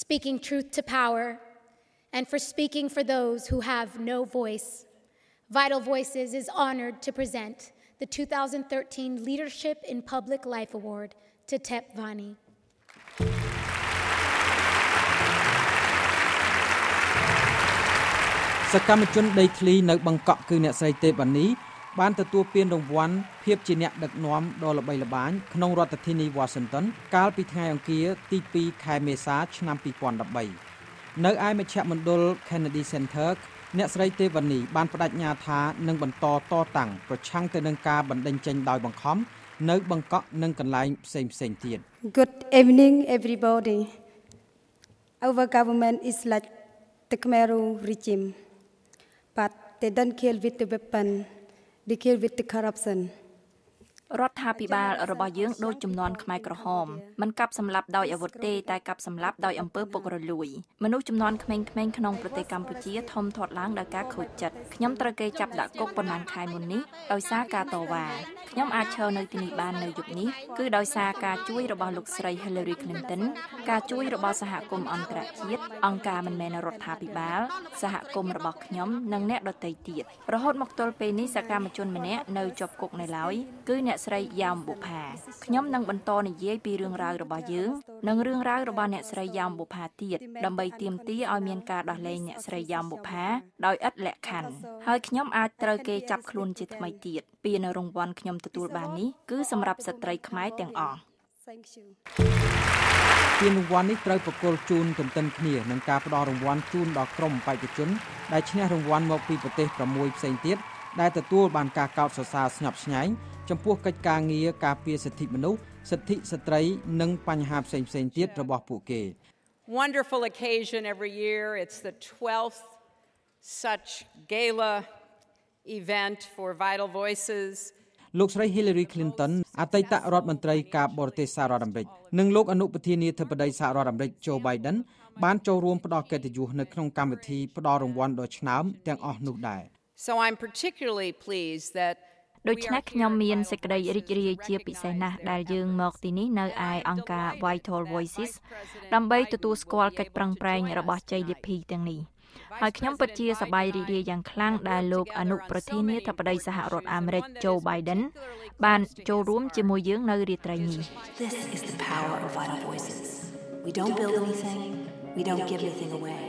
speaking truth to power, and for speaking for those who have no voice. Vital Voices is honored to present the 2013 Leadership in Public Life Award to Tep Vani. សកម្មជនដីធ្លីនៅបង្កក់គឺអ្នកស្រីទេពវណ្ណីបានទទួលពានរង្វាន់ភាពជាអ្នកដឹកនាំដ៏ល្បីល្បាញក្នុងរដ្ឋធានី Washington កាលពីថ្ងៃអង្គារទី 2 ខែមេសាឆ្នាំ 2013 នៅឯមជ្ឈមណ្ឌល Kennedy Center អ្នកស្រីទេពវណ្ណីបានបដិញ្ញាថានឹងបន្តតតាំងប្រឆាំងទៅនឹងការបណ្តេញចេញដោយបង្ខំនៅបង្កក់និងកន្លែងផ្សេងៗទៀត Good evening everybody. Our government is like the Khmer regime, but they don't kill with the weapon, they kill with the corruption. រដ្ឋាភិបាលរបស់យើងដូចចំនួនខ្មែរក្រហមមិនកាប់សម្លាប់ដោយអាវុធទេតែកាប់សម្លាប់ដោយអំពើពុករលួយមនុស្សចំនួនក្មេងៗក្នុងប្រទេសកម្ពុជាធំធាត់ឡើងដោយការខូចចិត្តខ្ញុំត្រូវគេចាប់ដាក់គុកប៉ុន្មានខែមុននេះដោយសារការតវ៉ាខ្ញុំអាចឈរនៅទីនេះបាននៅយប់នេះគឺដោយសារការជួយរបស់លោកស្រី Hillary Clinton ការជួយរបស់សហគមន៍អន្តរជាតិអង្គការមិនមែនរដ្ឋាភិបាលសហគមន៍របស់ខ្ញុំនិងអ្នកដទៃទៀតរហូតមកទល់ពេលនេះសកម្មជនម្នាក់នៅជាប់គុកនៅឡើយគឺអ្នកស្រីយ៉ាមបុផាខ្ញុំនឹងបន្តនិយាយពីរឿងរ៉ាវរបស់យើងនិងរឿងរ៉ាវរបស់អ្នកស្រីយ៉ាមបុផាទៀតដើម្បីទាមទារឲ្យមានការដោះលែងអ្នកស្រីយ៉ាមបុផាដោយឥតលក្ខខណ្ឌហើយខ្ញុំអាចត្រូវគេចាប់ខ្លួនជាថ្មីទៀតពានរង្វាន់ខ្ញុំទទួលបាននេះគឺសម្រាប់ស្ត្រីខ្មែរទាំងអស់ពានរង្វាន់នេះត្រូវប្រគល់ជូនទន្ទឹមគ្នានឹងការផ្តល់រង្វាន់ជូនដល់ក្រុមបេក្ខជនដែលឈ្នះរង្វាន់មកពីប្រទេស6ផ្សេងទៀតដែលទទួលបានការកោតសរសើរស្ញប់ស្ញែងចំពោះកិច្ចការងារការពារសិទ្ធិមនុស្សសិទ្ធិស្ត្រីនិងបញ្ហាផ្សេងៗទៀតរបស់ពួកគេ Wonderful occasion every year. It's the 12th such gala event for Vital Voices. លោកស្រី Hillary Clinton អតីតរដ្ឋមន្ត្រីការបរទេសសហរដ្ឋអាមេរិកនិងលោកអនុប្រធានាធិបតីសហរដ្ឋអាមេរិក Joe Biden បានចូលរួមផ្ដល់កិត្តិយសនៅក្នុងកម្មវិធីផ្ដល់រង្វាន់ដ៏ឆ្នើមទាំងអស់នោះដែរ So I'm particularly pleased that ដូច្នេះខ្ញុំមានសេចក្តីរីករាយជាពិសេសណាស់ដែលយើងមកទីនេះនៅឯអង្គការ Vital Voices ដើម្បីទទួលស្គាល់កិច្ចប្រឹងប្រែងរបស់ជ័យលាភីទាំងនេះហើយខ្ញុំពិតជាសប្បាយរីករាយយ៉ាងខ្លាំងដែលលោកអនុប្រធានាធិបតីសហរដ្ឋអាមេរិក Joe Biden បានចូលរួមជាមួយយើងនៅរាត្រីនេះ This is the power of Vital Voices. We don't build anything, we don't give anything away.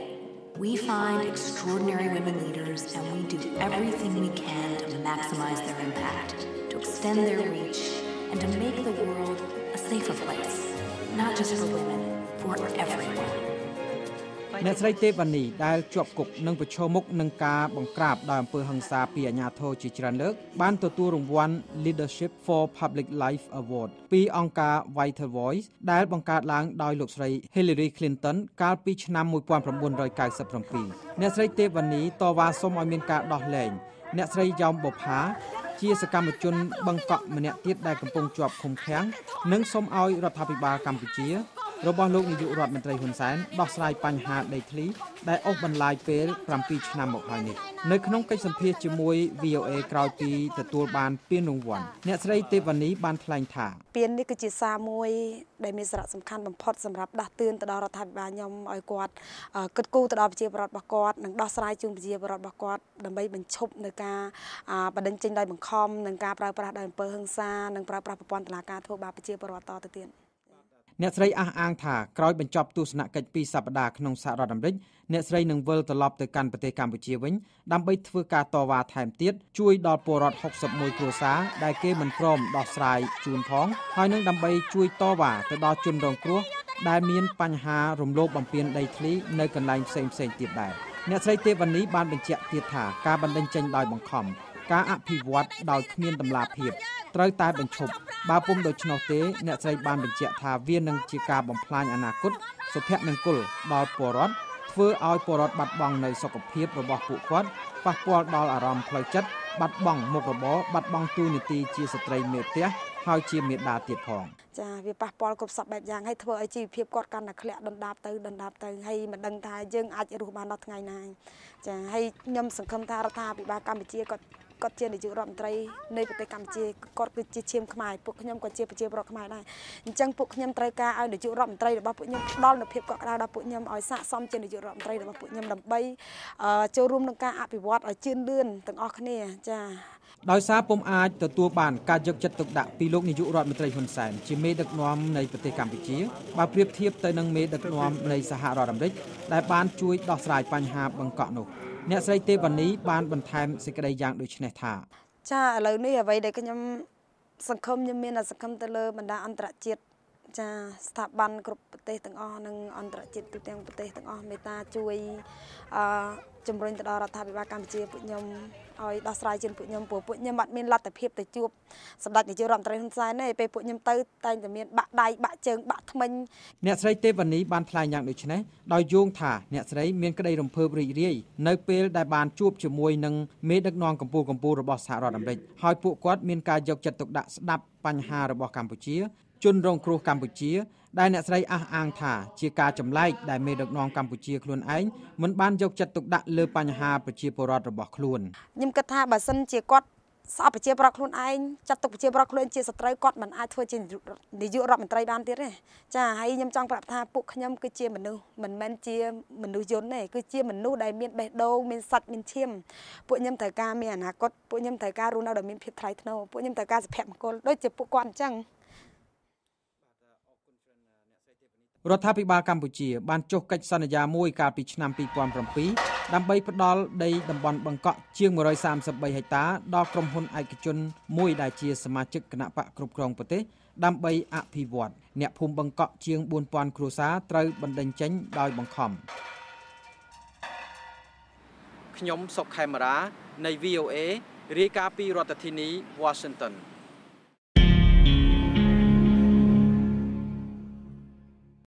We find extraordinary women leaders and we do everything we can to maximize their impact, to extend their reach, and to make the world a safer place, not just for women, for everyone. អ្នកស្រីទេពវណ្ណីដែលជាប់គុកនិងប្រឈមមុខនឹងការបង្ក្រាបដោយអំពើហិង្សាពីអាជ្ញាធរជាច្រើនលើកបានទទួលរង្វាន់ Leadership for Public Life Award ពីអង្គការ Vital Voice ដែលបង្កើតឡើងដោយលោកស្រី Hillary Clinton កាលពីឆ្នាំ 1997 អ្នកស្រីទេពវណ្ណីតវ៉ាសុំឲ្យមានការដោះលែងអ្នកស្រីយ៉ោមបុផាជាសកម្មជនបង្កក់ម្នាក់ទៀតដែលកំពុងជាប់ឃុំឃាំងនិងសុំឲ្យរដ្ឋាភិបាលកម្ពុជារបស់លោកនាយករដ្ឋមន្ត្រីហ៊ុនសែនដោះស្រាយបញ្ហាដីធ្លីដែលអូសបន្លាយពេល7ឆ្នាំមកហើយនេះនៅក្នុងកិច្ចសម្ភាសជាមួយ VOA ក្រោយពីទទួលបានពានរង្វាន់អ្នកស្រីទេពវណ្ណីបានថ្លែងថាពាននេះគឺជាសារមួយដែលមានសារៈសំខាន់បំផុតសម្រាប់ដាស់តឿនទៅដល់រដ្ឋាភិបាលខ្ញុំឲ្យគាត់គិតគូរទៅដល់ប្រជាពលរដ្ឋរបស់គាត់និងដោះស្រាយជូនប្រជាពលរដ្ឋរបស់គាត់ដើម្បីបញ្ឈប់នៅការបដិញ្ញចេញដោយបង្ខំនិងការប្រើប្រាស់ដោយអំពើហិង្សានិងប្រើប្រាស់ប្រព័ន្ធតុលាការធ្វើបាបប្រជាពលរដ្ឋតទៅទៀតអ្នកស្រីអះអាងថាក្រោយបញ្ចប់ទស្សនកិច្ច2សប្តាហ៍ក្នុងសហរដ្ឋអាមេរិកអ្នកស្រីនឹងវិលត្រឡប់ទៅកាន់ប្រទេសកម្ពុជាវិញដើម្បីធ្វើការតវ៉ាថែមទៀតជួយដល់ពលរដ្ឋ61គ្រួសារដែលគេមិនព្រមដោះស្រាយជូនផងហើយនឹងដើម្បីជួយតវ៉ាទៅដល់ជនរងគ្រោះដែលមានបញ្ហារំលោភបំពានដីធ្លីនៅកន្លែងផ្សេងៗទៀតដែរអ្នកស្រីទេពវណ្ណីបានបញ្ជាក់ទៀតថាការបណ្តេញចេញដោយបង្ខំការអភិវឌ្ឍដោយគ្មានតម្លាភាពត្រូវតែបញ្ឈប់បើពុំដូច្នោះទេអ្នកស្រីបានបញ្ជាក់ថាវានឹងជាការបំផ្លាញអនាគតសុភមង្គលដល់ពលរដ្ឋធ្វើឲ្យពលរដ្ឋបាត់បង់នៅសុខភាពរបស់ពួកគាត់ប៉ះពាល់ដល់អារម្មណ៍ផ្លូវចិត្តបាត់បង់មុខរបរបាត់បង់តួនាទីជាស្ត្រីមេផ្ទះហើយជាមេដាទៀតផងចាវាប៉ះពាល់គ្រប់សពបែបយ៉ាងហើយធ្វើឲ្យជីវភាពគាត់កាន់តែធ្លាក់ដុនដាបទៅហើយមិនដឹងថាយើងអាចរស់បានដល់ថ្ងៃណាចាហើយខ្ញុំសង្ឃឹមថារដ្ឋាភិបាលកម្ពុជាគាត់ គាត់ជានាយករដ្ឋមន្ត្រីនៃប្រទេសកម្ពុជាគាត់គឺជាឈាមខ្មែរពួកខ្ញុំក៏ជាប្រជាពលរដ្ឋខ្មែរដែរអញ្ចឹងពួកខ្ញុំត្រូវការឲ្យនាយករដ្ឋមន្ត្រីរបស់ពួកខ្ញុំផ្ដល់នូវភាពកក់ក្ដៅដល់ពួកខ្ញុំឲ្យស័ក្តិសមជានាយករដ្ឋមន្ត្រីរបស់ពួកខ្ញុំដើម្បីចូលរួមក្នុងការអភិវឌ្ឍឲ្យជឿនលឿនទាំងអស់គ្នាចា៎ដោយសារពុំអាចទទួលបានការយកចិត្តទុកដាក់ពីលោកនាយករដ្ឋមន្ត្រីហ៊ុនសែនជាមេដឹកនាំនៃប្រទេសកម្ពុជាបើប្រៀបធៀបទៅនឹងមេដឹកនាំនៃសហរដ្ឋអាមេរិកដែលបានជួយដោះស្រាយបញ្ហាបង្កក់នោះអ្នកស្រីទេវណ្ណីបានបន្ថែមសេចក្តីយ៉ាងដូចនេះថាចាឥឡូវនេះអ្វីដែលខ្ញុំសង្ឃឹមខ្ញុំមានសង្ឃឹមទៅលើបណ្ដាអន្តរជាតិចាស្ថាប័នគ្រប់ប្រទេសទាំងអស់និងអន្តរជាតិទូទាំងប្រទេសទាំងអស់មេត្តាជួយជំរុញទៅដល់រដ្ឋាភិបាលកម្ពុជាពួកខ្ញុំឲ្យដោះស្រាយជូនពួកខ្ញុំព្រោះពួកខ្ញុំអត់មានលទ្ធភាពទៅជួបសម្ដេចនាយករដ្ឋមន្ត្រីហ៊ុនសែនទេពេលពួកខ្ញុំទៅតែងតែមានបាក់ដៃបាក់ជើងបាក់ធ្មេញអ្នកស្រីទេវណ្ណីបានថ្លែងយ៉ាងដូចនេះដោយយោងថាអ្នកស្រីមានក្តីរំភើបរីករាយនៅពេលដែលបានជួបជាមួយនឹងមេដឹកនាំកម្ពុជារបស់សហរដ្ឋអាមេរិកហើយពួកគាត់មានការយកចិត្តទុកដាក់ស្ដាប់បញ្ហារបស់កម្ពុជាជនរងគ្រោះកម្ពុជាដែលអ្នកស្រីអះអាងថាជាការចម្លែកដែលមេដឹកនាំកម្ពុជាខ្លួនឯងមិនបានយកចិត្តទុកដាក់លើបញ្ហាប្រជាពលរដ្ឋរបស់ខ្លួនខ្ញុំគិតថាបើសិនជាគាត់ស្អប់ប្រជាពលរដ្ឋខ្លួនឯងចាត់ទុកប្រជាពលរដ្ឋខ្លួនជាសត្រូវគាត់មិនអាចធ្វើជានាយករដ្ឋមន្ត្រីបានទៀតទេចាហើយខ្ញុំចង់ប្រាប់ថាពួកខ្ញុំគឺជាមនុស្សមិនមែនជាមនុស្សយន្តទេគឺជាមនុស្សដែលមានបេះដូងមានសាច់មានឈាមពួកខ្ញុំត្រូវការមានអនាគតពួកខ្ញុំត្រូវការរស់នៅដោយមានភាពថ្លៃថ្នូរពួកខ្ញុំត្រូវការសុភមង្គលដូចជាពួកគាត់អញ្ចឹងរដ្ឋាភិបាលកម្ពុជាបានចុះកិច្ចសន្យាមួយកាលពីឆ្នាំ2007ដើម្បីផ្ដល់ដីតំបន់បង្កក់ជាង133ហិកតាដល់ក្រុមហ៊ុនឯកជនមួយដែលជាសមាជិកគណៈបកគ្រប់គ្រងប្រទេសដើម្បីអភិវឌ្ឍអ្នកភូមិបង្កក់ជាង 4000 គ្រួសារត្រូវបណ្តេញចេញដោយបង្ខំខ្ញុំសុកខេមរានៃ VOA រាយការណ៍ពីរដ្ឋធានី Washington